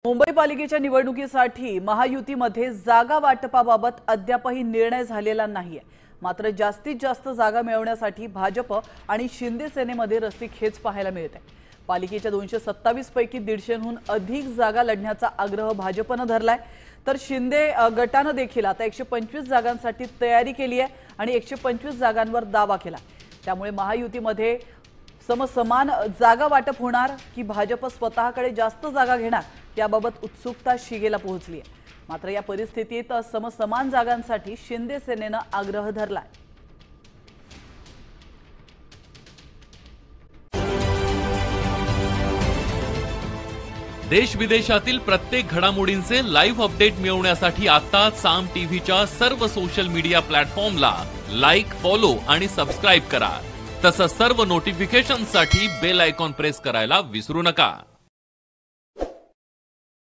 मुंबई पालिकेच्या निवडणुकीसाठी महायुतीमध्ये जागा वाटपाबाबत अद्यापही निर्णय झालेला नाहीये। मात्र जास्तीत जास्त जागा मिळवण्यासाठी भाजप आणि शिंदे सेनेमध्ये रस्सीखेच पाहायला मिळते। पालिकेच्या 227 पैकी 150हून अधिक जागा लढण्याचा आग्रह भाजपने धरलाय, तर शिंदे गटाने देखील आता 125 जागांसाठी तयारी केली आहे आणि 125 जागांवर दावा केला। त्यामुळे महायुतीमध्ये समसमान जागा वाटप होणार की भाजप स्वतःकडे जास्त जागा घेणार याबाबत उत्सुकता शिगेला पोहोचली आहे। मात्र या परिस्थितीत समसमान जागांसाठी शिंदे सेनेने आग्रह धरलाय। देश विदेशातील प्रत्येक घडामोडींचे लाईव्ह अपडेट मिळवण्यासाठी आता साम टीव्हीच्या सर्व सोशल मीडिया प्लॅटफॉर्मला लाईक, फॉलो आणि सबस्क्राइब करा। तसंच सर्व नोटिफिकेशनसाठी बेल आयकॉन प्रेस करायला विसरू नका।